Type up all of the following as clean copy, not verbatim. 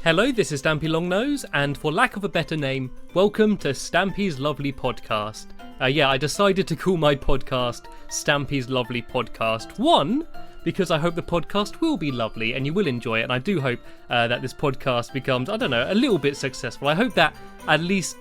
Hello, this is Stampylongnose, and for lack of a better name, welcome to Stampy's Lovely Podcast. I decided to call my podcast Stampy's Lovely Podcast. One, because I hope the podcast will be lovely and you will enjoy it, and I do hope that this podcast becomes, a little bit successful. I hope that at least,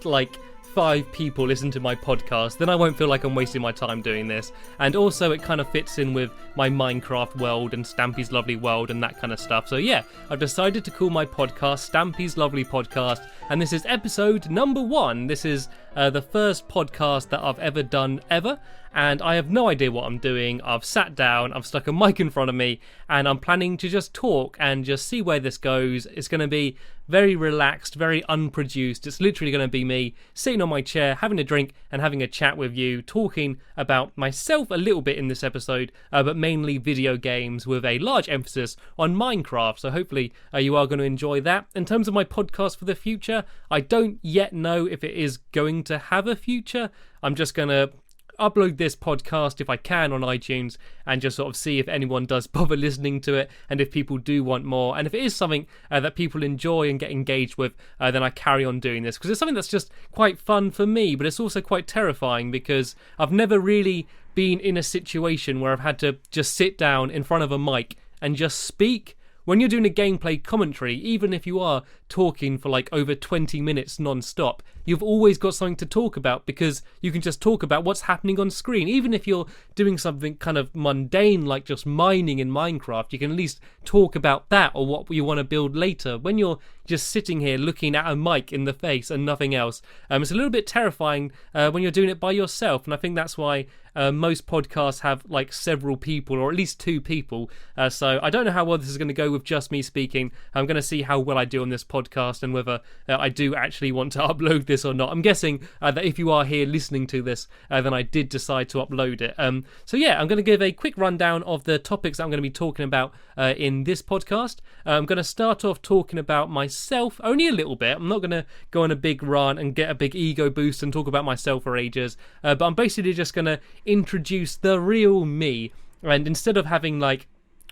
5 people listen to my podcast, then I won't feel like I'm wasting my time doing this. And also it kind of fits in with my Minecraft world and Stampy's Lovely World and that kind of stuff. So yeah, I've decided to call my podcast Stampy's Lovely Podcast, and this is episode number 1. This is the first podcast that I've ever done ever, and I have no idea what I'm doing. I've sat down, I've stuck a mic in front of me, and I'm planning to just talk and just see where this goes. It's going to be very relaxed, very unproduced. It's literally going to be me sitting on my chair, having a drink and having a chat with you, talking about myself a little bit in this episode, but mainly video games with a large emphasis on Minecraft. So hopefully you are going to enjoy that. In terms of my podcast for the future, I don't yet know if it is going to have a future. I'm just going to upload this podcast if I can on iTunes and just sort of see if anyone does bother listening to it and if people do want more, and if it is something that people enjoy and get engaged with, then I carry on doing this, because it's something that's just quite fun for me, but it's also quite terrifying because I've never really been in a situation where I've had to just sit down in front of a mic and just speak. When you're doing a gameplay commentary, even if you are talking for over 20 minutes non-stop, you've always got something to talk about because you can just talk about what's happening on screen. Even if you're doing something kind of mundane like just mining in Minecraft, you can at least talk about that or what you want to build later. When you're just sitting here looking at a mic in the face and nothing else, it's a little bit terrifying when you're doing it by yourself, and I think that's why most podcasts have several people, or at least 2 people. So I don't know how well this is going to go with just me speaking. I'm going to see how well I do on this podcast and whether I do actually want to upload this or not. I'm guessing that if you are here listening to this, then I did decide to upload it. I'm going to give a quick rundown of the topics that I'm going to be talking about in this podcast. I'm going to start off talking about myself, only a little bit. I'm not going to go on a big rant and get a big ego boost and talk about myself for ages, but I'm basically just going to introduce the real me. And instead of having my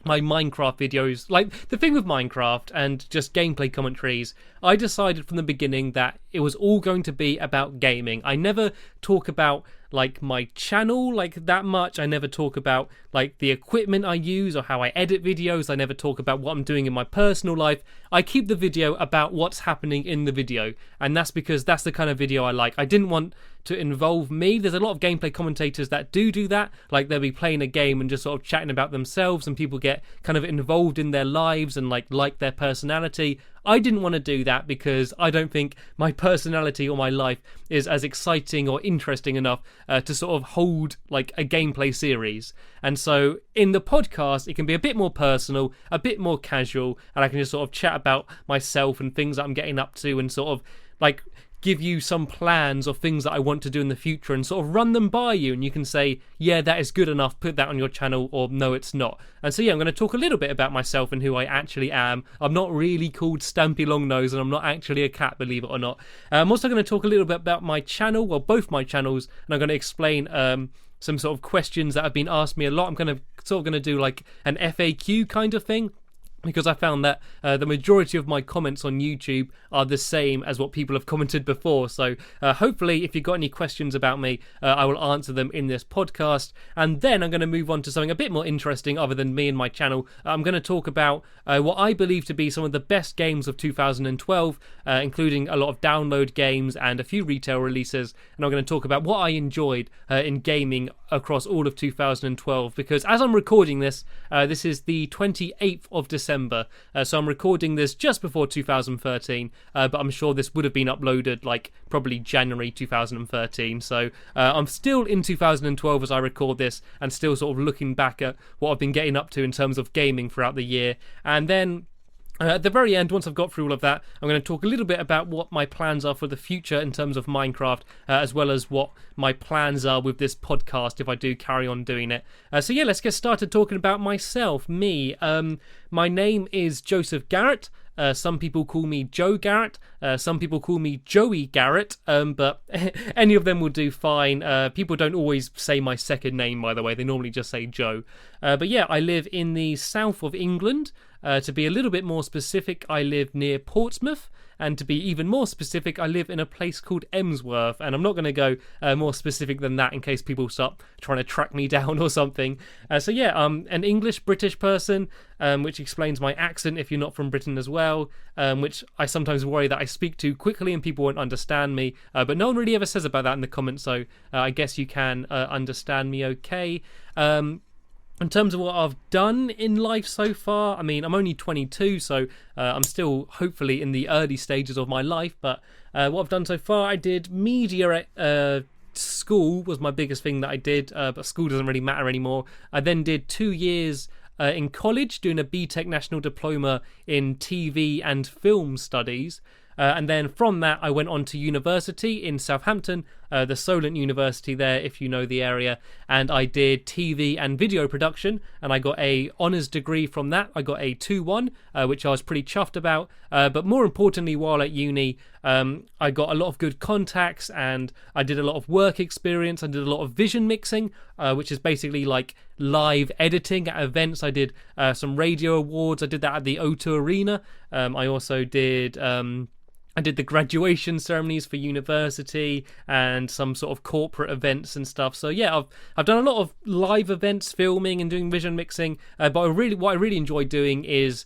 Minecraft videos, the thing with Minecraft and just gameplay commentaries, I decided from the beginning that it was all going to be about gaming. I never talk about my channel that much. I never talk about the equipment I use or how I edit videos. I never talk about what I'm doing in my personal life. I keep the video about what's happening in the video, and that's because that's the kind of video I like. I didn't want to involve me. There's a lot of gameplay commentators that do that, they'll be playing a game and just sort of chatting about themselves, and people get kind of involved in their lives and like their personality. I didn't want to do that because I don't think my personality or my life is as exciting or interesting enough to sort of hold a gameplay series. And so in the podcast, it can be a bit more personal, a bit more casual, and I can just sort of chat about myself and things that I'm getting up to, and sort of give you some plans or things that I want to do in the future and sort of run them by you, and you can say, yeah, that is good enough, put that on your channel, or no, it's not. And so I'm going to talk a little bit about myself and who I actually am. I'm not really called Stampylongnose, and I'm not actually a cat, believe it or not. I'm also going to talk a little bit about my channel, well, both my channels, and I'm going to explain some sort of questions that have been asked me a lot. I'm going to do an FAQ kind of thing, because I found that the majority of my comments on YouTube are the same as what people have commented before. So hopefully, if you've got any questions about me, I will answer them in this podcast. And then I'm going to move on to something a bit more interesting other than me and my channel. I'm going to talk about what I believe to be some of the best games of 2012, including a lot of download games and a few retail releases. And I'm going to talk about what I enjoyed in gaming across all of 2012, because as I'm recording this, this is the 28th of December. So I'm recording this just before 2013, but I'm sure this would have been uploaded probably January 2013. So I'm still in 2012 as I record this, and still sort of looking back at what I've been getting up to in terms of gaming throughout the year. And then at the very end, once I've got through all of that, I'm going to talk a little bit about what my plans are for the future in terms of Minecraft, as well as what my plans are with this podcast if I do carry on doing it. Let's get started talking about myself, me. My name is Joseph Garrett. Some people call me Joe Garrett. Some people call me Joey Garrett. But any of them will do fine. People don't always say my second name, by the way. They normally just say Joe. I live in the south of England. To be a little bit more specific, I live near Portsmouth. And to be even more specific, I live in a place called Emsworth. And I'm not going to go more specific than that in case people start trying to track me down or something. So yeah, an English-British person, which explains my accent if you're not from Britain as well, which I sometimes worry that I speak too quickly and people won't understand me. But no one really ever says about that in the comments, so I guess you can understand me okay. In terms of what I've done in life so far, I mean, I'm only 22, so I'm still hopefully in the early stages of my life. But what I've done so far, I did media at school was my biggest thing that I did, but school doesn't really matter anymore. I then did 2 years in college doing a BTEC National Diploma in TV and Film Studies. And then from that, I went on to university in Southampton, the Solent University there, if you know the area. And I did TV and video production, and I got a honours degree from that. I got a 2-1, which I was pretty chuffed about. But more importantly, while at uni, I got a lot of good contacts, and I did a lot of work experience. I did a lot of vision mixing, which is basically like live editing at events. I did some radio awards. I did that at the O2 Arena. I also did... I did the graduation ceremonies for university and some sort of corporate events and stuff. So yeah, I've done a lot of live events, filming and doing vision mixing. But what I really enjoy doing is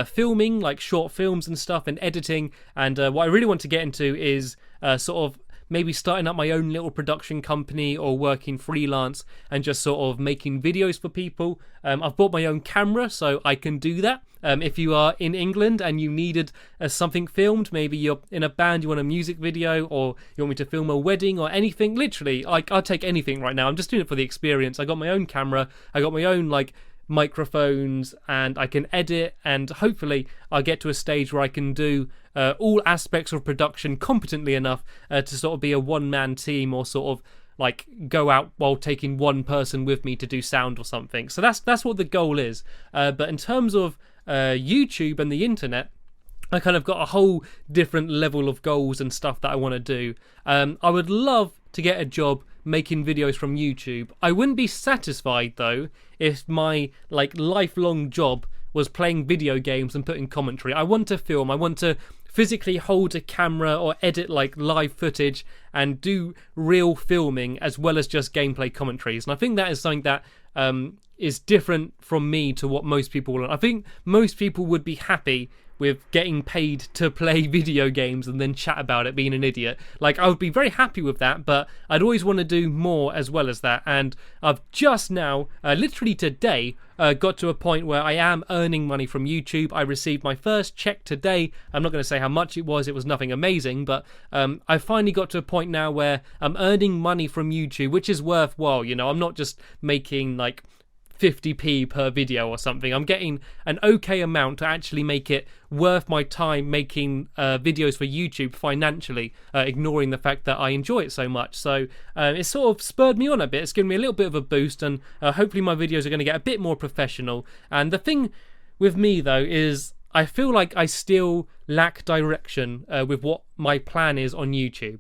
filming, like short films and stuff, and editing. And what I really want to get into is sort of maybe starting up my own little production company or working freelance and just sort of making videos for people. I've bought my own camera, so I can do that. If you are in England and you needed something filmed, maybe you're in a band, you want a music video, or you want me to film a wedding or anything, literally, I'll take anything right now. I'm just doing it for the experience. I got my own camera, I got my own microphones, and I can edit, and hopefully I'll get to a stage where I can do all aspects of production competently enough to sort of be a one-man team, or sort of go out while taking one person with me to do sound or something. So that's what the goal is. But in terms of YouTube and the internet, I kind of got a whole different level of goals and stuff that I want to do. I would love to get a job making videos from YouTube. I wouldn't be satisfied though if my lifelong job was playing video games and putting commentary. I want to film. I want to physically hold a camera or edit live footage and do real filming as well as just gameplay commentaries. And I think that is something that is different from me to what most people want. I think most people would be happy with getting paid to play video games and then chat about it, being an idiot. I would be very happy with that, but I'd always want to do more as well as that. And I've just now, literally today, got to a point where I am earning money from YouTube. I received my first check today. I'm not going to say how much it was nothing amazing, but I finally got to a point now where I'm earning money from YouTube, which is worthwhile. I'm not just making 50p per video or something. I'm getting an okay amount to actually make it worth my time making videos for YouTube financially, ignoring the fact that I enjoy it so much. So it's sort of spurred me on a bit. It's given me a little bit of a boost, and hopefully my videos are going to get a bit more professional. And the thing with me though is I feel like I still lack direction with what my plan is on YouTube.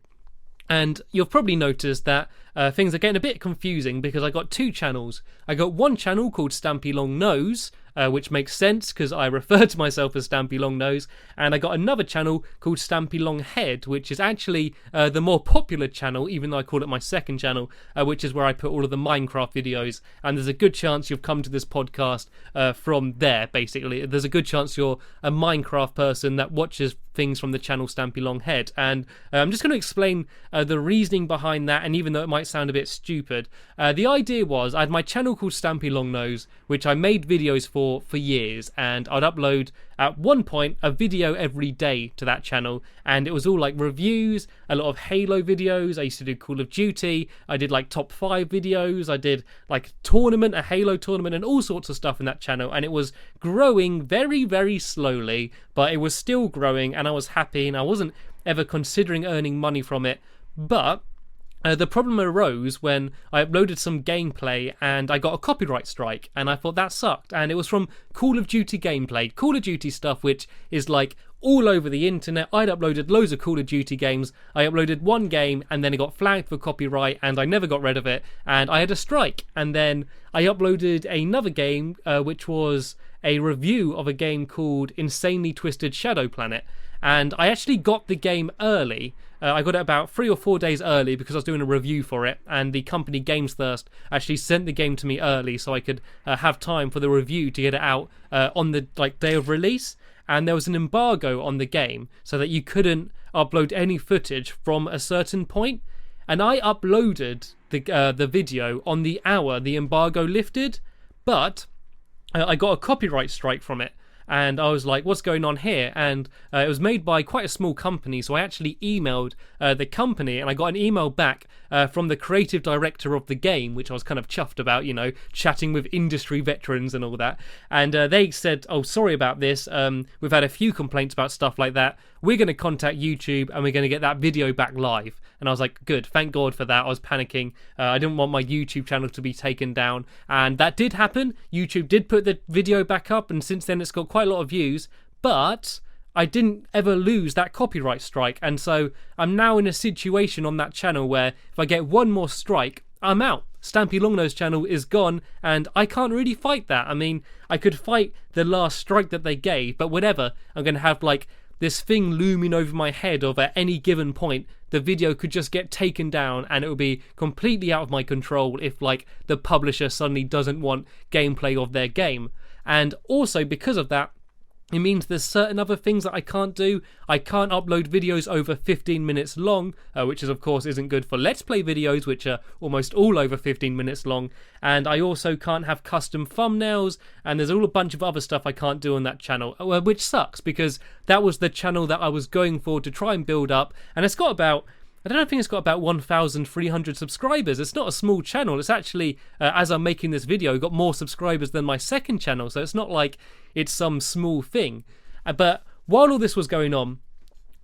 And you've probably noticed that things are getting a bit confusing because I got 2 channels. I got one channel called Stampylongnose, which makes sense because I refer to myself as Stampylongnose, and I got another channel called Stampylonghead, which is actually the more popular channel, even though I call it my second channel, which is where I put all of the Minecraft videos. And there's a good chance you've come to this podcast from there, basically. There's a good chance you're a Minecraft person that watches things from the channel Stampylonghead. And I'm just going to explain the reasoning behind that, and even though it might sound a bit stupid, the idea was I had my channel called Stampylongnose, which I made videos for years, and I'd upload at one point a video every day to that channel, and it was all reviews, a lot of Halo videos. I used to do Call of Duty, I did top 5 videos, I did a Halo tournament, and all sorts of stuff in that channel. And it was growing very, very slowly, but it was still growing, and I was happy, and I wasn't ever considering earning money from it. But the problem arose when I uploaded some gameplay and I got a copyright strike, and I thought that sucked. And it was from Call of Duty gameplay, Call of Duty stuff, which is all over the internet. I'd uploaded loads of Call of Duty games. I uploaded one game and then it got flagged for copyright, and I never got rid of it, and I had a strike. And then I uploaded another game which was a review of a game called Insanely Twisted Shadow Planet. And I actually got the game early. I got it about 3 or 4 days early because I was doing a review for it, and the company GamesThirst actually sent the game to me early so I could have time for the review to get it out on the day of release. And there was an embargo on the game so that you couldn't upload any footage from a certain point. And I uploaded the video on the hour the embargo lifted, but I got a copyright strike from it. And I was like, what's going on here? And it was made by quite a small company, so I actually emailed the company, and I got an email back from the creative director of the game, which I was kind of chuffed about, chatting with industry veterans and all that. And they said, oh, sorry about this. We've had a few complaints about stuff like that. We're going to contact YouTube, and we're going to get that video back live. And I was like, good, thank God for that. I was panicking. I didn't want my YouTube channel to be taken down. And that did happen. YouTube did put the video back up, and since then it's got quite a lot of views. But I didn't ever lose that copyright strike. And so I'm now in a situation on that channel where if I get one more strike, I'm out. Stampylongnose channel is gone, and I can't really fight that. I mean, I could fight the last strike that they gave, but whatever. I'm going to have this thing looming over my head of at any given point the video could just get taken down, and it would be completely out of my control if the publisher suddenly doesn't want gameplay of their game. And also because of that, it means there's certain other things that I can't do. I can't upload videos over 15 minutes long, which is of course isn't good for Let's Play videos, which are almost all over 15 minutes long. And I also can't have custom thumbnails, and there's all a bunch of other stuff I can't do on that channel, which sucks because that was the channel that I was going for to try and build up. And it's got about, I think it's got about 1,300 subscribers. It's not a small channel. It's actually, as I'm making this video, got more subscribers than my second channel. So it's not like it's some small thing. But while all this was going on,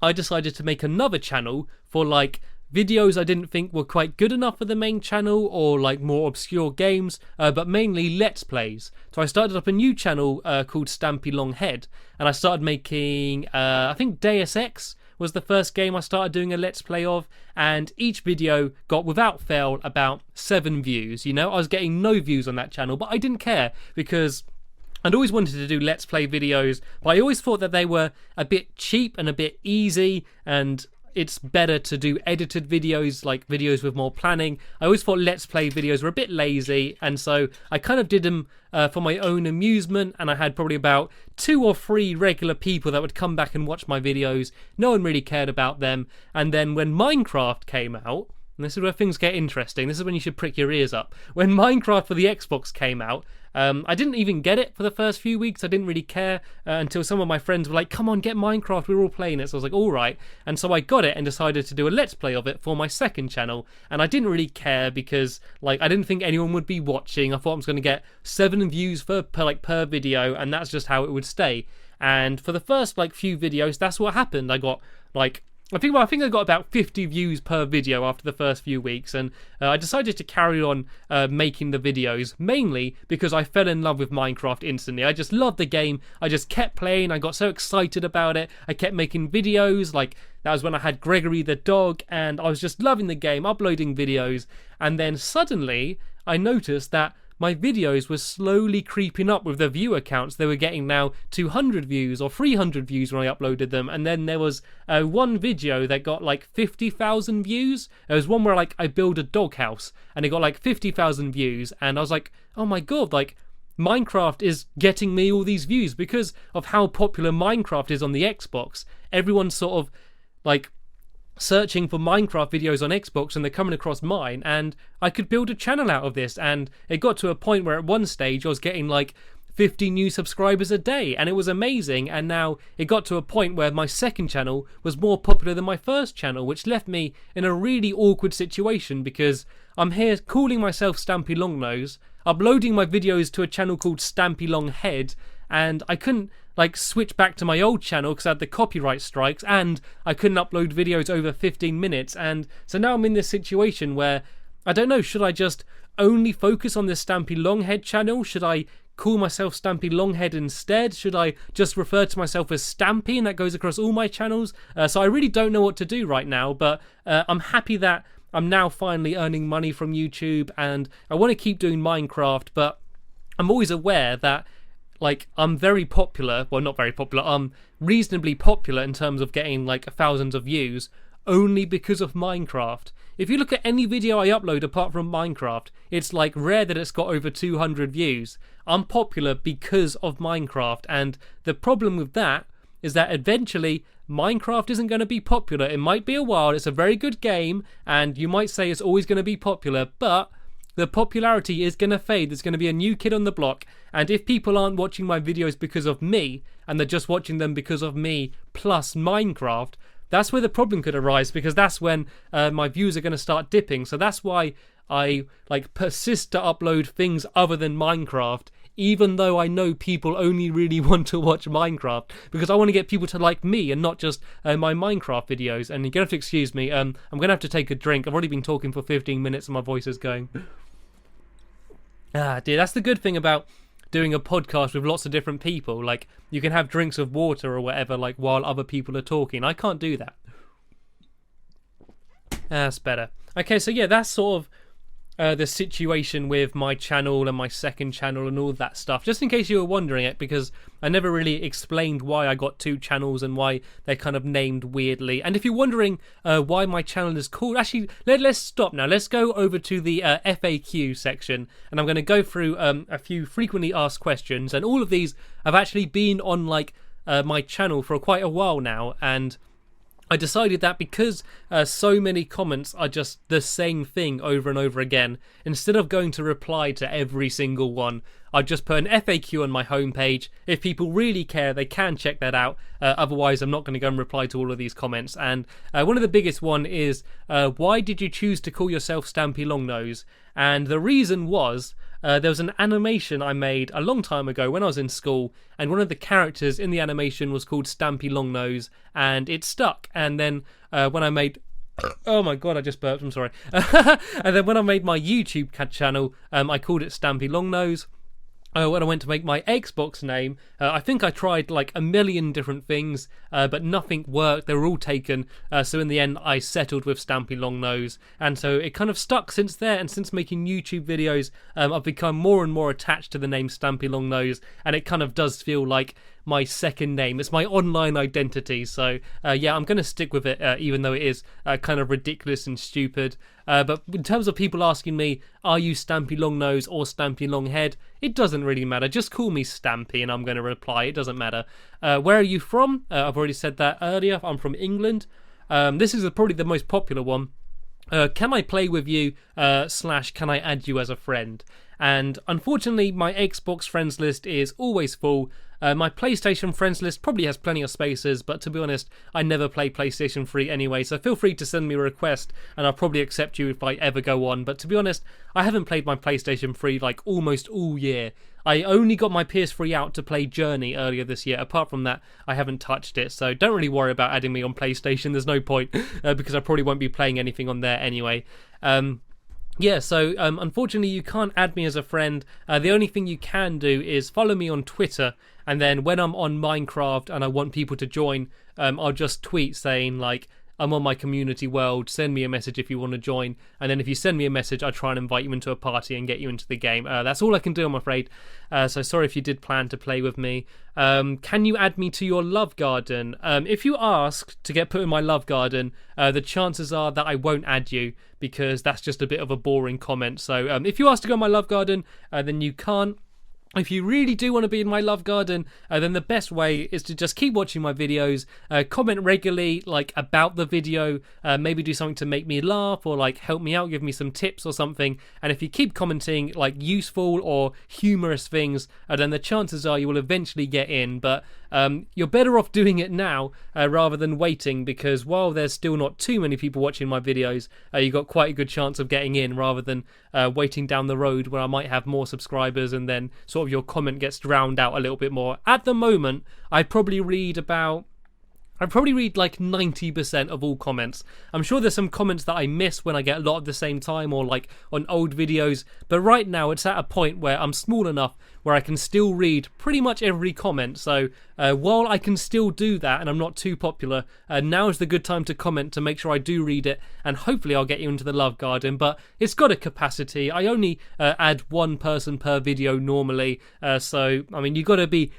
I decided to make another channel for videos I didn't think were quite good enough for the main channel, or more obscure games, but mainly Let's Plays. So I started up a new channel called Stampy Longhead, and I started making, I think Deus Ex was the first game I started doing a Let's Play of, and each video got, without fail, about 7 views. I was getting no views on that channel, but I didn't care because I'd always wanted to do Let's Play videos, but I always thought that they were a bit cheap and a bit easy, and it's better to do edited videos, videos with more planning. I always thought Let's Play videos were a bit lazy, and so I kind of did them for my own amusement, and I had probably about 2 or 3 regular people that would come back and watch my videos. No one really cared about them. And then when Minecraft came out, and this is where things get interesting, this is when you should prick your ears up. When Minecraft for the Xbox came out, I didn't even get it for the first few weeks. I didn't really care until some of my friends were like, come on, get Minecraft, we're all playing it. So I was like, all right. And so I got it and decided to do a Let's Play of it for my second channel. And I didn't really care because I didn't think anyone would be watching. I thought I was going to get 7 views per video, and that's just how it would stay. And for the first few videos, that's what happened. I got I think I got about 50 views per video after the first few weeks, and I decided to carry on making the videos, mainly because I fell in love with Minecraft instantly. I just loved the game. I just kept playing. I got so excited about it. I kept making videos. That was when I had Gregory the dog, and I was just loving the game, uploading videos. And then suddenly I noticed that my videos were slowly creeping up with the viewer counts. They were getting now 200 views or 300 views when I uploaded them. And then there was one video that got 50,000 views. There was one where I build a doghouse, and it got 50,000 views. And I was like, oh my God, Minecraft is getting me all these views because of how popular Minecraft is on the Xbox. Everyone's sort of searching for Minecraft videos on Xbox, and they're coming across mine, and I could build a channel out of this. And it got to a point where at one stage I was getting 50 new subscribers a day, and it was amazing. And now it got to a point where my second channel was more popular than my first channel, which left me in a really awkward situation because I'm here calling myself Stampy Longnose, uploading my videos to a channel called Stampy Longhead, and I couldn't switch back to my old channel because I had the copyright strikes, and I couldn't upload videos over 15 minutes. And so now I'm in this situation where I don't know, should I just only focus on this Stampy Longhead channel? Should I call myself Stampy Longhead instead? Should I just refer to myself as Stampy and that goes across all my channels? So I really don't know what to do right now, but I'm happy that I'm now finally earning money from YouTube, and I want to keep doing Minecraft, but I'm always aware that like, I'm very popular. Well, not very popular. I'm reasonably popular in terms of getting like thousands of views only because of Minecraft. If you look at any video I upload apart from Minecraft, it's like rare that it's got over 200 views. I'm popular because of Minecraft, and the problem with that is that eventually Minecraft isn't going to be popular. It might be a while, it's a very good game, and you might say it's always going to be popular, but the popularity is going to fade. There's going to be a new kid on the block, and if people aren't watching my videos because of me, and they're just watching them because of me plus Minecraft, that's where the problem could arise, because that's when my views are going to start dipping. So that's why I like persist to upload things other than Minecraft, even though I know people only really want to watch Minecraft, because I want to get people to like me and not just my Minecraft videos. And you're going to have to excuse me, I'm going to have to take a drink. I've already been talking for 15 minutes and my voice is going. Ah, dear, that's the good thing about doing a podcast with lots of different people. Like, you can have drinks of water or whatever, like, while other people are talking. I can't do that. That's better. Okay, so yeah, that's sort of the situation with my channel and my second channel and all that stuff, just in case you were wondering it, because I never really explained why I got two channels and why they're kind of named weirdly. And if you're wondering why my channel is called, actually, let's stop now. Let's go over to the FAQ section, and I'm going to go through a few frequently asked questions, and all of these have actually been on like my channel for quite a while now, and I decided that because so many comments are just the same thing over and over again, instead of going to reply to every single one, I'd just put an FAQ on my homepage. If people really care, they can check that out. Otherwise, I'm not going to go and reply to all of these comments. And one of the biggest one is, why did you choose to call yourself Stampylongnose? And the reason was, there was an animation I made a long time ago when I was in school, and one of the characters in the animation was called Stampylongnose, and it stuck. And then when I made... Oh my god, I just burped, I'm sorry. And then when I made my YouTube channel, I called it Stampylongnose. When I went to make my Xbox name, I think I tried like a million different things, but nothing worked. They were all taken. So in the end, I settled with Stampylongnose. And so it kind of stuck since there. And since making YouTube videos, I've become more and more attached to the name Stampylongnose. And it kind of does feel like my second name. It's my online identity. So yeah, I'm going to stick with it, even though it is kind of ridiculous and stupid. But in terms of people asking me, are you Stampylongnose or Stampy Longhead? It doesn't really matter. Just call me Stampy and I'm going to reply. It doesn't matter. Where are you from? I've already said that earlier. I'm from England. This is probably the most popular one. Can I play with you? / can I add you as a friend? And unfortunately, my Xbox friends list is always full. My PlayStation friends list probably has plenty of spaces, but to be honest, I never play PlayStation 3 anyway, so feel free to send me a request, and I'll probably accept you if I ever go on. But to be honest, I haven't played my PlayStation 3 like almost all year. I only got my PS3 out to play Journey earlier this year. Apart from that, I haven't touched it, so don't really worry about adding me on PlayStation. There's no point, because I probably won't be playing anything on there anyway. Yeah, so unfortunately you can't add me as a friend. The only thing you can do is follow me on Twitter, and then when I'm on Minecraft and I want people to join, I'll just tweet saying like, I'm on my community world, send me a message if you want to join, and then if you send me a message, I try and invite you into a party and get you into the game. That's all I can do, I'm afraid, so sorry if you did plan to play with me. Can you add me to your love garden? If you ask to get put in my love garden, the chances are that I won't add you, because that's just a bit of a boring comment. So if you ask to go in my love garden, then you can't. If you really do want to be in my love garden, then the best way is to just keep watching my videos, comment regularly, like about the video, maybe do something to make me laugh or like help me out, give me some tips or something. And if you keep commenting like useful or humorous things, then the chances are you will eventually get in. But you're better off doing it now rather than waiting, because while there's still not too many people watching my videos, you've got quite a good chance of getting in, rather than waiting down the road where I might have more subscribers and then sort of your comment gets drowned out a little bit more. At the moment, I probably read about, I probably read like 90% of all comments. I'm sure there's some comments that I miss when I get a lot at the same time or like on old videos, but right now it's at a point where I'm small enough where I can still read pretty much every comment. So while I can still do that and I'm not too popular, now is the good time to comment to make sure I do read it, and hopefully I'll get you into the love garden. But it's got a capacity. I only add one person per video normally, so I mean, you've got to be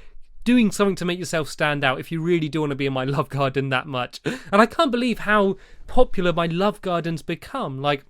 doing something to make yourself stand out if you really do want to be in my love garden that much. And I can't believe how popular my love gardens become. Like,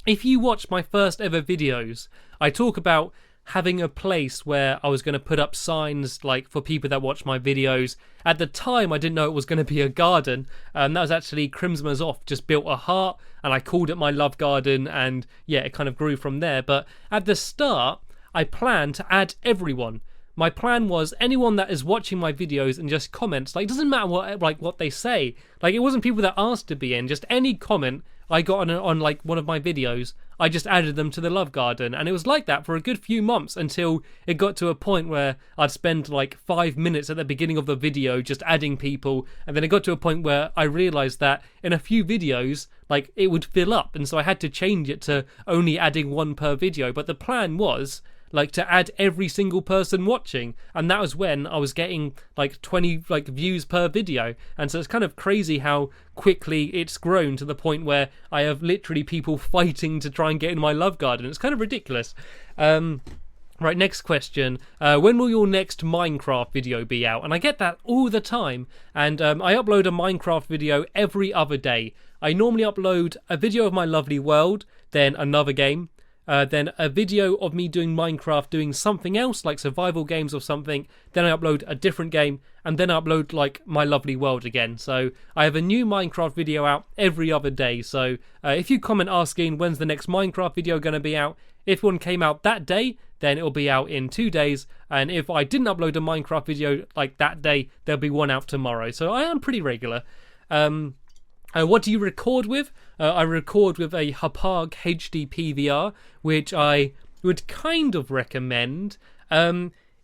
if you watch my first ever videos, I talk about having a place where I was going to put up signs like for people that watch my videos. At the time, I didn't know it was going to be a garden. That was actually Crimsma's Off just built a heart and I called it my love garden, and yeah, it kind of grew from there. But at the start, I planned to add everyone. My plan was anyone that is watching my videos and just comments, like, it doesn't matter what they say. Like, it wasn't people that asked to be in, just any comment I got on like one of my videos, I just added them to the love garden. And it was like that for a good few months until it got to a point where I'd spend like 5 minutes at the beginning of the video just adding people, and then it got to a point where I realized that in a few videos like it would fill up, and so I had to change it to only adding one per video. But the plan was like to add every single person watching, and that was when I was getting like 20 like views per video. And so it's kind of crazy how quickly it's grown to the point where I have literally people fighting to try and get in my love garden. It's kind of ridiculous. Right, next question. When will your next Minecraft video be out? And I get that all the time, and I upload a Minecraft video every other day. I normally upload a video of my lovely world, then another game, then a video of me doing Minecraft, doing something else like survival games or something, then I upload a different game, and then I upload like my lovely world again. So I have a new Minecraft video out every other day. So if you comment asking when's the next Minecraft video going to be out, if one came out that day, then it'll be out in 2 days, and if I didn't upload a Minecraft video like that day, there'll be one out tomorrow. So I am pretty regular. What do you record with? I record with a Hapag HD PVR, which I would kind of recommend.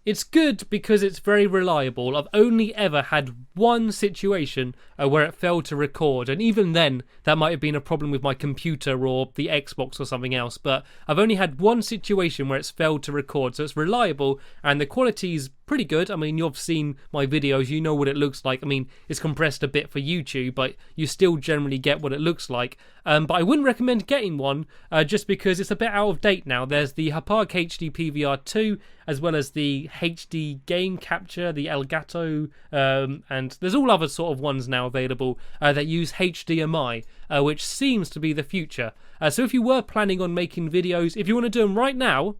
It's good because it's very reliable. I've only ever had one situation where it failed to record, and even then that might have been a problem with my computer or the Xbox or something else, but I've only had one situation where it's failed to record. So it's reliable and the quality's pretty good. I mean, you've seen my videos, you know what it looks like. I mean, it's compressed a bit for YouTube, but you still generally get what it looks like. But I wouldn't recommend getting one just because it's a bit out of date now. There's the Hapag HD PVR 2, as well as the HD Game Capture, the Elgato, and there's all other sort of ones now available that use HDMI, which seems to be the future. So if you were planning on making videos, if you want to do them right now,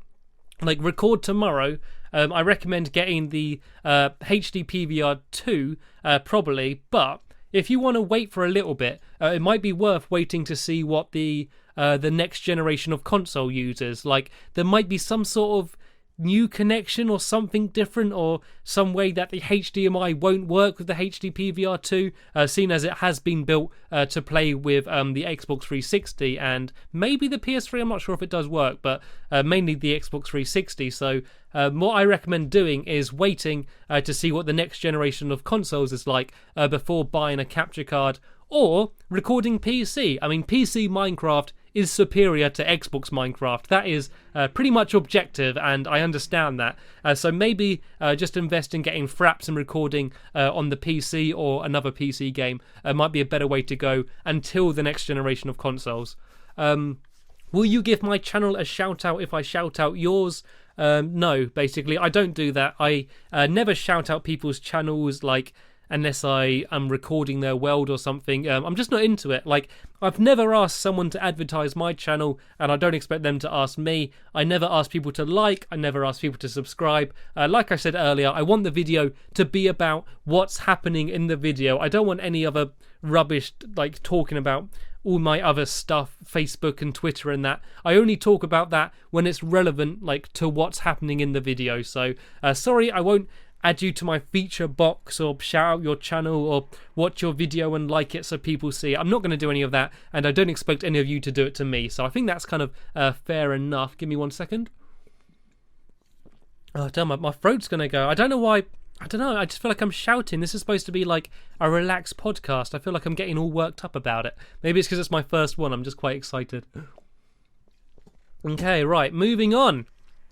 like record tomorrow, I recommend getting the HD PVR 2 probably. But if you want to wait for a little bit, it might be worth waiting to see what the next generation of console uses. Like, there might be some sort of new connection or something different, or some way that the HDMI won't work with the HD PVR 2, seen as it has been built to play with the Xbox 360 and maybe the PS3. I'm not sure if it does work, but mainly the Xbox 360. So what I recommend doing is waiting to see what the next generation of consoles is like before buying a capture card or recording PC. I mean, PC Minecraft is superior to Xbox Minecraft. That is pretty much objective, and I understand that. So maybe just invest in getting fraps and recording on the PC or another PC game might be a better way to go until the next generation of consoles. Will you give my channel a shout out if I shout out yours? No, basically, I don't do that. I never shout out people's channels, like, unless I am recording their world or something. I'm just not into it. Like, I've never asked someone to advertise my channel, and I don't expect them to ask me. I never ask people to like, I never ask people to subscribe. Like I said earlier, I want the video to be about what's happening in the video. I don't want any other rubbish, like talking about all my other stuff, Facebook and Twitter and that. I only talk about that when it's relevant, like, to what's happening in the video. So, sorry, I won't add you to my feature box or shout out your channel or watch your video and like it so people see it. I'm not going to do any of that, and I don't expect any of you to do it to me. So I think that's kind of fair enough. Give me 1 second. Oh damn, my throat's going to go. I don't know why I don't know, I just feel like I'm shouting. This is supposed to be like a relaxed podcast. I feel like I'm getting all worked up about it. Maybe it's because it's my first one. I'm just quite excited. Okay, right, moving on.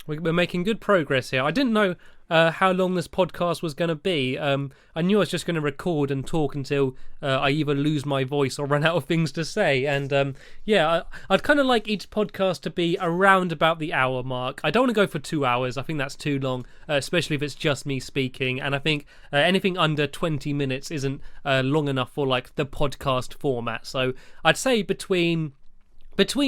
We're making good progress here. I didn't know how long this podcast was going to be. I knew I was just going to record and talk until I either lose my voice or run out of things to say. And I'd kind of like each podcast to be around about the hour mark. I don't want to go for 2 hours. I think that's too long, especially if it's just me speaking. And I think anything under 20 minutes isn't long enough for like the podcast format. So I'd say between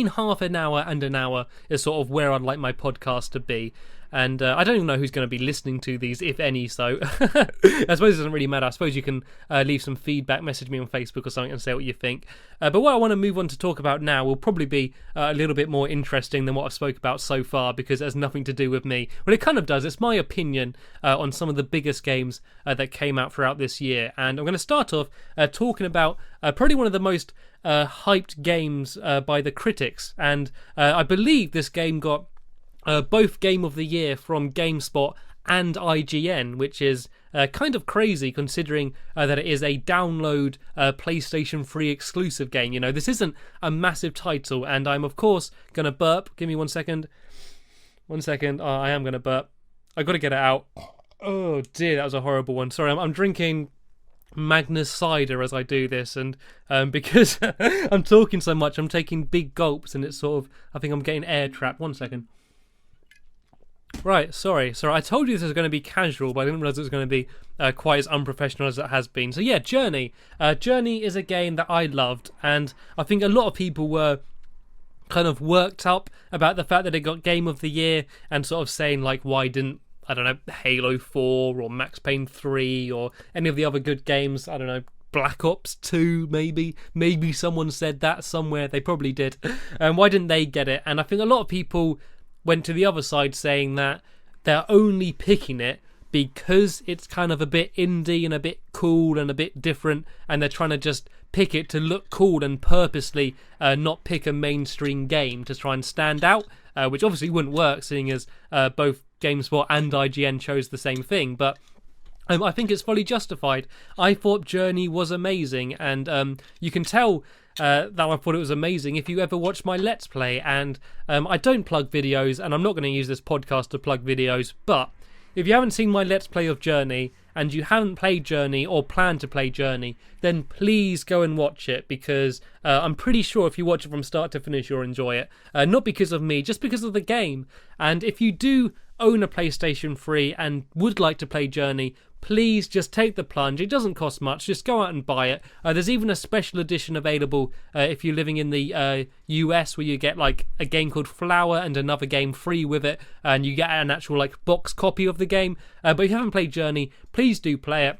half an hour and an hour is sort of where I'd like my podcast to be. And I don't even know who's going to be listening to these, if any, so I suppose it doesn't really matter. I suppose you can leave some feedback, message me on Facebook or something and say what you think. But what I want to move on to talk about now will probably be a little bit more interesting than what I've spoke about so far, because it has nothing to do with me. Well, it kind of does. It's my opinion on some of the biggest games that came out throughout this year. And I'm going to start off talking about probably one of the most hyped games by the critics. And I believe this game got both Game of the Year from GameSpot and IGN, which is kind of crazy considering that it is a download PlayStation 3 exclusive game. You know, this isn't a massive title, and I'm of course going to burp. Give me 1 second. 1 second. Oh, I am going to burp. I got to get it out. Oh dear, that was a horrible one. Sorry, I'm drinking Magnus cider as I do this, and because I'm talking so much, I'm taking big gulps, and it's sort of, I think I'm getting air trapped. 1 second. Right, sorry. I told you this was going to be casual, but I didn't realise it was going to be quite as unprofessional as it has been. So yeah, Journey. Journey is a game that I loved, and I think a lot of people were kind of worked up about the fact that it got Game of the Year, and sort of saying like, why didn't, I don't know, Halo 4 or Max Payne 3 or any of the other good games, I don't know, Black Ops 2 maybe someone said that somewhere, they probably did. Why didn't they get it? And I think a lot of people went to the other side saying that they're only picking it because it's kind of a bit indie and a bit cool and a bit different, and they're trying to just pick it to look cool and purposely not pick a mainstream game to try and stand out, which obviously wouldn't work seeing as both GameSpot and IGN chose the same thing. But I think it's fully justified. I thought Journey was amazing, and you can tell that I thought it was amazing if you ever watch my Let's Play. And I don't plug videos, and I'm not going to use this podcast to plug videos, but if you haven't seen my Let's Play of Journey, and you haven't played Journey or plan to play Journey, then please go and watch it, because I'm pretty sure if you watch it from start to finish, you'll enjoy it. Not because of me, just because of the game. And if you do own a PlayStation 3 and would like to play Journey, please just take the plunge. It doesn't cost much. Just go out and buy it. There's even a special edition available if you're living in the US, where you get like a game called Flower and another game free with it, and you get an actual like box copy of the game. But if you haven't played Journey, please do play it.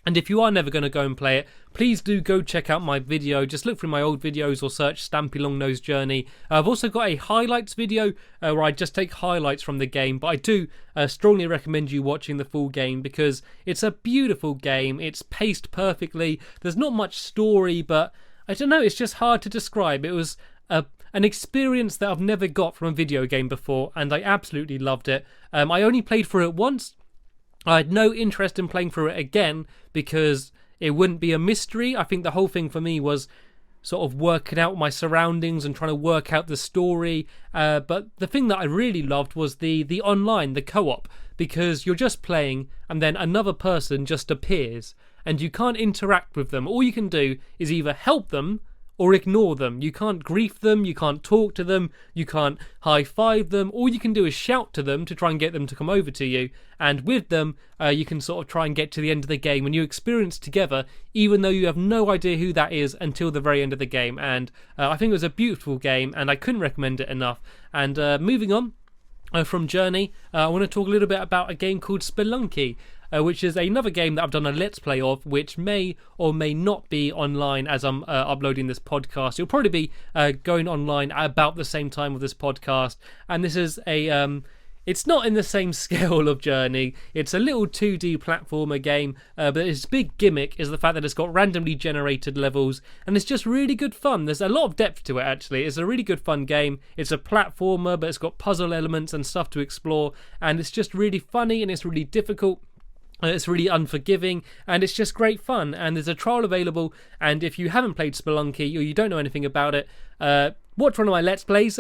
And if you are never going to go and play it, please do go check out my video. Just look through my old videos or search Stampylongnose Journey. I've also got a highlights video where I just take highlights from the game. But I do strongly recommend you watching the full game, because it's a beautiful game. It's paced perfectly. There's not much story, but I don't know, it's just hard to describe. It was an experience that I've never got from a video game before, and I absolutely loved it. I only played through it once. I had no interest in playing through it again because it wouldn't be a mystery. I think the whole thing for me was sort of working out my surroundings and trying to work out the story. But the thing that I really loved was the online, the co-op, because you're just playing and then another person just appears and you can't interact with them. All you can do is either help them or ignore them. You can't grief them, you can't talk to them, you can't high-five them. All you can do is shout to them to try and get them to come over to you. And with them, you can sort of try and get to the end of the game when you experience together, even though you have no idea who that is until the very end of the game. And I think it was a beautiful game, and I couldn't recommend it enough. And moving on from Journey, I want to talk a little bit about a game called Spelunky, which is another game that I've done a Let's Play of, which may or may not be online as I'm uploading this podcast. It'll probably be going online at about the same time with this podcast. And this is a... it's not in the same scale of Journey. It's a little 2D platformer game, but its big gimmick is the fact that it's got randomly generated levels, and it's just really good fun. There's a lot of depth to it, actually. It's a really good fun game. It's a platformer, but it's got puzzle elements and stuff to explore, and it's just really funny, and it's really difficult. It's really unforgiving, and it's just great fun. And there's a trial available, and if you haven't played Spelunky or you don't know anything about it, watch one of my Let's Plays,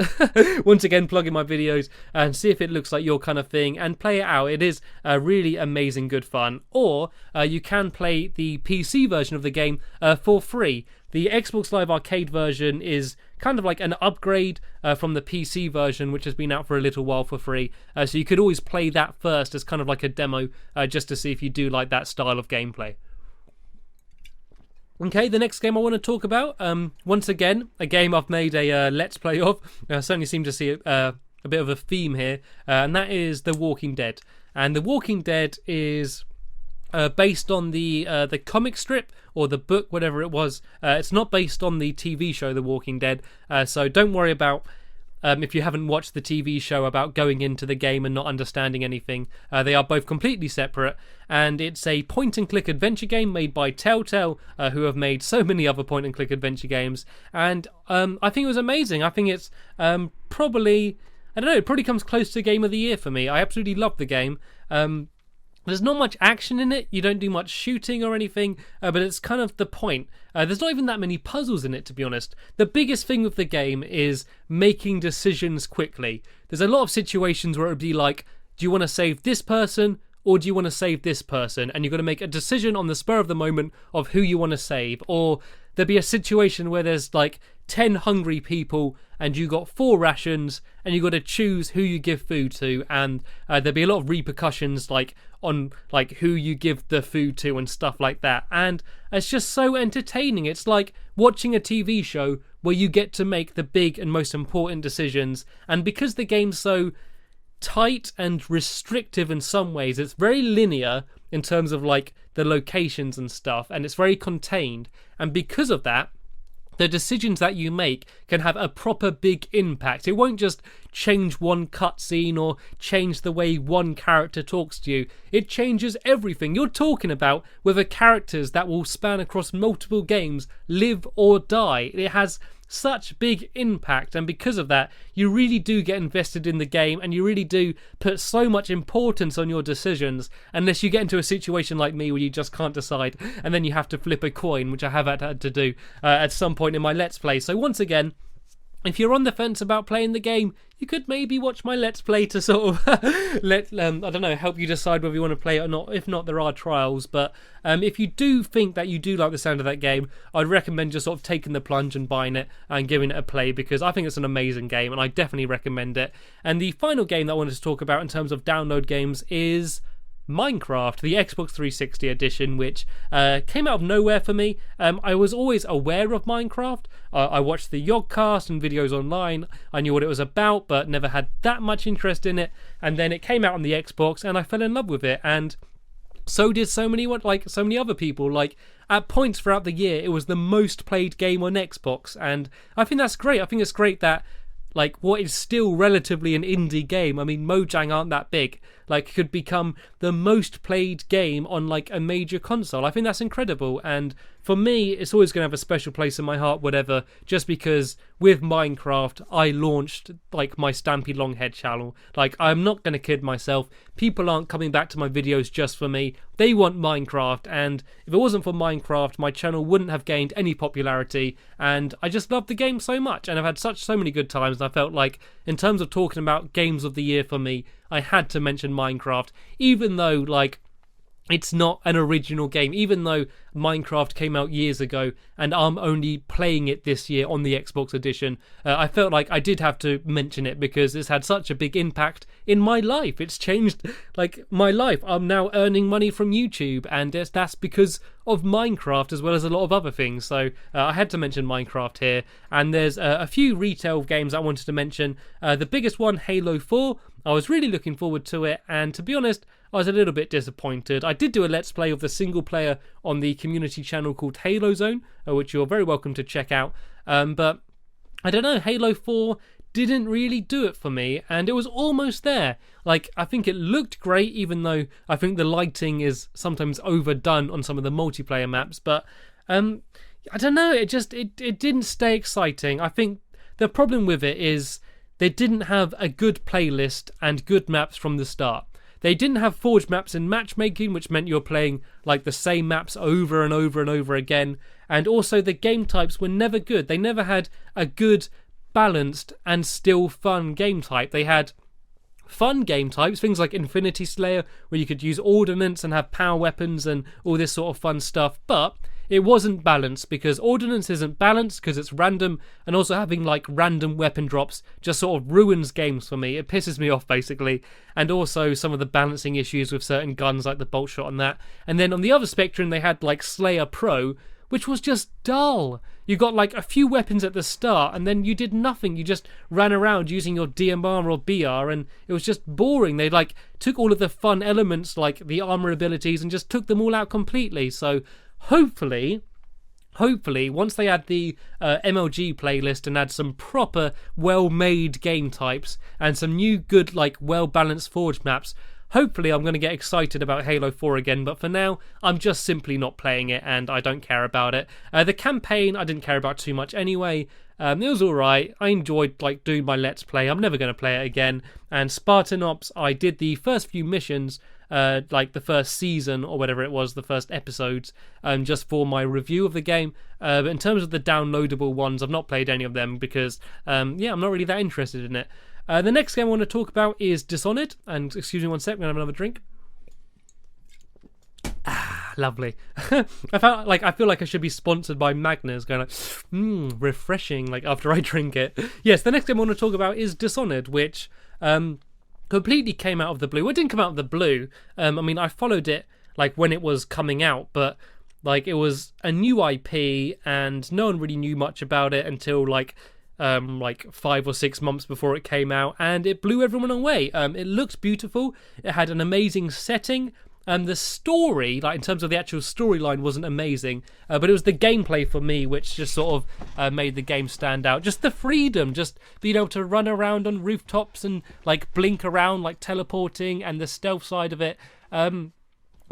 once again plugging my videos, and see if it looks like your kind of thing, and play it out. It is really amazing good fun. Or you can play the PC version of the game for free. The Xbox Live Arcade version is kind of like an upgrade from the PC version, which has been out for a little while for free. So you could always play that first as kind of like a demo, just to see if you do like that style of gameplay. Okay, the next game I want to talk about, once again, a game I've made a Let's Play of. I certainly seem to see a bit of a theme here, and that is The Walking Dead. And The Walking Dead is based on the comic strip or the book, whatever it was. It's not based on the TV show The Walking Dead, so don't worry about if you haven't watched the TV show about going into the game and not understanding anything. They are both completely separate, and it's a point-and-click adventure game made by Telltale, who have made so many other point-and-click adventure games, and I think it was amazing. I think it's probably, I don't know, it probably comes close to Game of the Year for me. I absolutely love the game. There's not much action in it, you don't do much shooting or anything, but it's kind of the point. There's not even that many puzzles in it, to be honest. The biggest thing with the game is making decisions quickly. There's a lot of situations where it would be like, do you want to save this person or do you want to save this person? And you've got to make a decision on the spur of the moment of who you want to save. Or there'd be a situation where there's like 10 hungry people and you got 4 rations and you got to choose who you give food to, and there'd be a lot of repercussions like on like who you give the food to and stuff like that, and it's just so entertaining. It's like watching a TV show where you get to make the big and most important decisions, and because the game's so tight and restrictive in some ways, it's very linear in terms of like the locations and stuff, and it's very contained, and because of that, the decisions that you make can have a proper big impact. It won't just change one cutscene or change the way one character talks to you. It changes everything. You're talking about whether characters that will span across multiple games live or die. It has such big impact, and because of that you really do get invested in the game, and you really do put so much importance on your decisions, unless you get into a situation like me where you just can't decide and then you have to flip a coin, which I have had to do at some point in my Let's Play. So once again, if you're on the fence about playing the game, you could maybe watch my Let's Play to sort of I don't know, help you decide whether you want to play it or not. If not, there are trials, but if you do think that you do like the sound of that game, I'd recommend just sort of taking the plunge and buying it and giving it a play, because I think it's an amazing game and I definitely recommend it. And the final game that I wanted to talk about in terms of download games is Minecraft, the Xbox 360 edition, which came out of nowhere for me. I was always aware of Minecraft. I watched the Yogcast and videos online. I knew what it was about, but never had that much interest in it. And then it came out on the Xbox, and I fell in love with it. And so did so many other people. Like at points throughout the year, it was the most played game on Xbox, and I think that's great. I think it's great that like what is still relatively an indie game, I mean Mojang aren't that big, like could become the most played game on like a major console. I think that's incredible, and for me it's always going to have a special place in my heart, whatever, just because with Minecraft I launched like my Stampy Longhead channel. Like I'm not going to kid myself, people aren't coming back to my videos just for me, they want Minecraft, and if it wasn't for Minecraft my channel wouldn't have gained any popularity, and I just love the game so much, and I've had so many good times, and I felt like in terms of talking about games of the year for me, I had to mention Minecraft, even though like it's not an original game, even though Minecraft came out years ago and I'm only playing it this year on the Xbox edition. I felt like I did have to mention it because it's had such a big impact in my life. It's changed like my life. I'm now earning money from YouTube, and that's because of Minecraft as well as a lot of other things. So I had to mention Minecraft here. And there's a few retail games I wanted to mention. The biggest one, Halo 4. I was really looking forward to it, and to be honest, I was a little bit disappointed. I did do a Let's Play of the single player on the community channel called Halo Zone, which you're very welcome to check out. But I don't know, Halo 4 didn't really do it for me, and it was almost there. Like, I think it looked great, even though I think the lighting is sometimes overdone on some of the multiplayer maps. But I don't know, it didn't stay exciting. I think the problem with it is they didn't have a good playlist and good maps from the start. They didn't have forge maps in matchmaking, which meant you were playing like the same maps over and over and over again. And also the game types were never good. They never had a good, balanced and still fun game type. They had fun game types, things like Infinity Slayer, where you could use ordnance and have power weapons and all this sort of fun stuff, but it wasn't balanced, because ordnance isn't balanced because it's random, and also having like random weapon drops just sort of ruins games for me. It pisses me off basically, and also some of the balancing issues with certain guns like the bolt shot and that. And then on the other spectrum they had like Slayer Pro, which was just dull. You got like a few weapons at the start and then you did nothing. You just ran around using your DMR or BR and it was just boring. They like took all of the fun elements like the armor abilities and just took them all out completely. So hopefully once they add the MLG playlist and add some proper well-made game types and some new good like well-balanced forge maps, hopefully I'm going to get excited about Halo 4 again, but for now, I'm just simply not playing it and I don't care about it. The campaign, I didn't care about too much anyway. It was alright. I enjoyed like doing my Let's Play. I'm never going to play it again. And Spartan Ops, I did the first few missions, like the first season or whatever it was, the first episodes, just for my review of the game. But in terms of the downloadable ones, I've not played any of them because, I'm not really that interested in it. The next game I want to talk about is Dishonored, and excuse me one sec, I'm going to have another drink. Lovely. I feel like I should be sponsored by Magners, going like, refreshing, like after I drink it. Yes, the next game I want to talk about is Dishonored, which completely came out of the blue. Well, it didn't come out of the blue. I followed it like when it was coming out, but like it was a new IP, and no one really knew much about it until like 5 or 6 months before it came out, and it blew everyone away. It looked beautiful. It had an amazing setting. The story, like in terms of the actual storyline, wasn't amazing, but it was the gameplay for me which just sort of made the game stand out. Just the freedom, just being able to run around on rooftops and like blink around, like teleporting, and the stealth side of it. I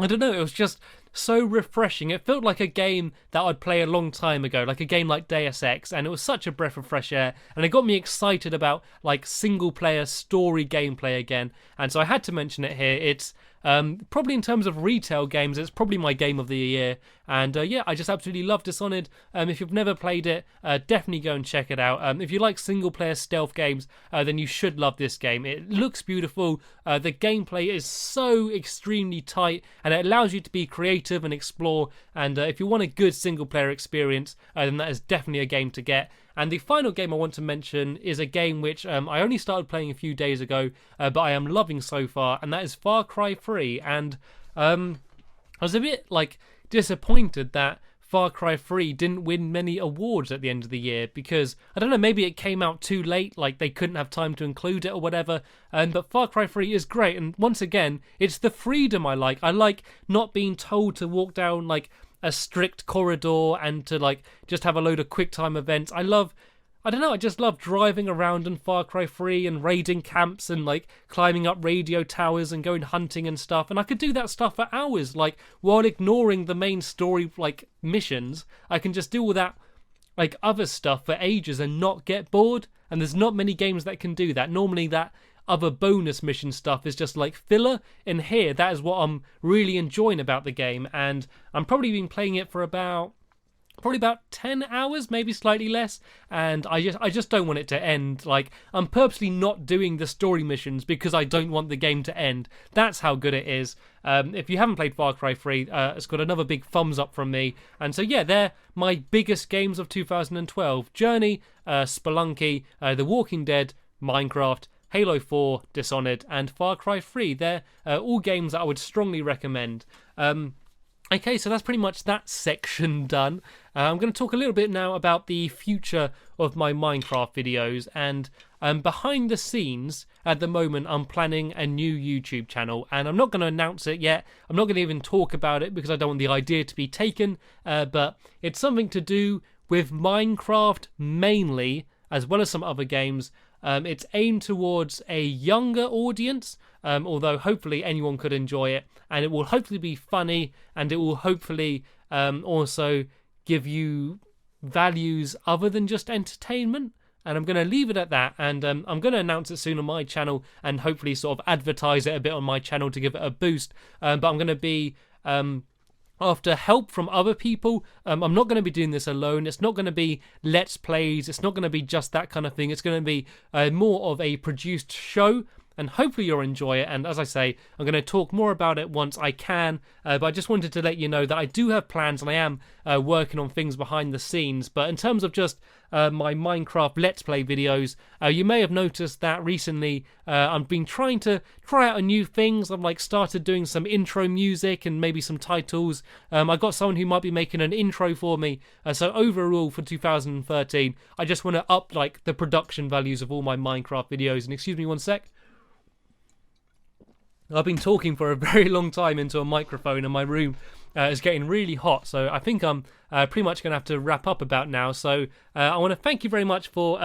don't know, it was just so refreshing. It felt like a game that I'd play a long time ago, like a game like Deus Ex, and it was such a breath of fresh air, and it got me excited about like single player story gameplay again. And so I had to mention it here. It's probably in terms of retail games, it's probably my game of the year. And I just absolutely love Dishonored. If you've never played it, definitely go and check it out. If you like single player stealth games, then you should love this game. It looks beautiful. The gameplay is so extremely tight, and it allows you to be creative and explore. And if you want a good single player experience, then that is definitely a game to get. And the final game I want to mention is a game which I only started playing a few days ago, but I am loving so far, and that is Far Cry 3. And I was a bit like disappointed that Far Cry 3 didn't win many awards at the end of the year, because I don't know, maybe it came out too late, like they couldn't have time to include it or whatever. But Far Cry 3 is great, and once again, it's the freedom I like. I like not being told to walk down like a strict corridor and to like just have a load of quick time events. I just love driving around in Far Cry 3 and raiding camps and like climbing up radio towers and going hunting and stuff. And I could do that stuff for hours, like while ignoring the main story like missions. I can just do all that like other stuff for ages and not get bored. And there's not many games that can do that. Normally that other bonus mission stuff is just like filler. In here, that is what I'm really enjoying about the game, and I'm probably been playing it for about 10 hours, maybe slightly less, and I just don't want it to end. Like, I'm purposely not doing the story missions because I don't want the game to end. That's how good it is. If you haven't played Far Cry 3, it's got another big thumbs up from me. And so yeah, they're my biggest games of 2012. Journey, Spelunky, The Walking Dead, Minecraft, Halo 4, Dishonored, and Far Cry 3. They're all games that I would strongly recommend. Okay, so that's pretty much that section done. I'm going to talk a little bit now about the future of my Minecraft videos. And behind the scenes, at the moment, I'm planning a new YouTube channel. And I'm not going to announce it yet. I'm not going to even talk about it because I don't want the idea to be taken. But it's something to do with Minecraft mainly, as well as some other games. It's aimed towards a younger audience, although hopefully anyone could enjoy it, and it will hopefully be funny, and it will hopefully also give you values other than just entertainment. And I'm going to leave it at that, and I'm going to announce it soon on my channel and hopefully sort of advertise it a bit on my channel to give it a boost. But I'm going to be after help from other people. I'm not going to be doing this alone. It's not going to be Let's Plays. It's not going to be just that kind of thing. It's going to be more of a produced show. And hopefully you'll enjoy it. And as I say, I'm going to talk more about it once I can. But I just wanted to let you know that I do have plans and I am working on things behind the scenes. But in terms of just my Minecraft Let's Play videos, you may have noticed that recently I've been trying to try out new things. I've like started doing some intro music and maybe some titles. I got someone who might be making an intro for me. So overall for 2013, I just want to up like the production values of all my Minecraft videos. And excuse me one sec. I've been talking for a very long time into a microphone and my room is getting really hot, so I think I'm pretty much going to have to wrap up about now. So I want to thank you very much for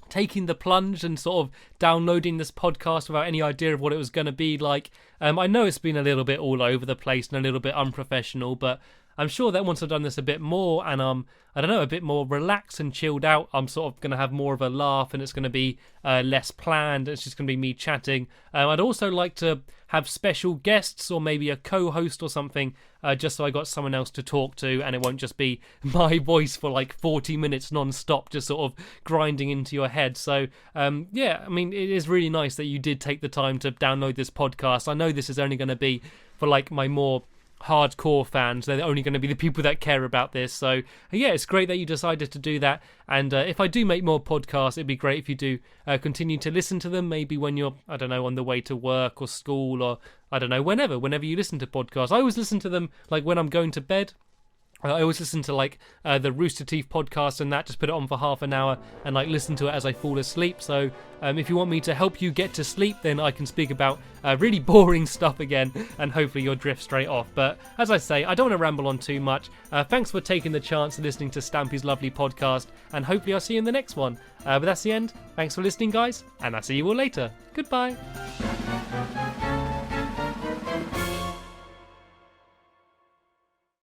taking the plunge and sort of downloading this podcast without any idea of what it was going to be like. I know it's been a little bit all over the place and a little bit unprofessional, but I'm sure that once I've done this a bit more and I don't know, a bit more relaxed and chilled out, I'm sort of going to have more of a laugh and it's going to be less planned. It's just going to be me chatting. I'd also like to have special guests or maybe a co-host or something, just so I got someone else to talk to and it won't just be my voice for like 40 minutes non-stop, just sort of grinding into your head. So yeah, I mean, it is really nice that you did take the time to download this podcast. I know this is only going to be for like my more hardcore fans. They're only going to be the people that care about this. So yeah, it's great that you decided to do that. And if I do make more podcasts, it'd be great if you do continue to listen to them, maybe when you're, I don't know, on the way to work or school, or I don't know, whenever you listen to podcasts. I always listen to them like when I'm going to bed. I always listen to like the Rooster Teeth podcast and that, just put it on for half an hour and like listen to it as I fall asleep. So if you want me to help you get to sleep, then I can speak about really boring stuff again and hopefully you'll drift straight off. But as I say, I don't want to ramble on too much. Thanks for taking the chance and listening to Stampy's lovely podcast, and hopefully I'll see you in the next one. But that's the end. Thanks for listening, guys, and I'll see you all later. Goodbye.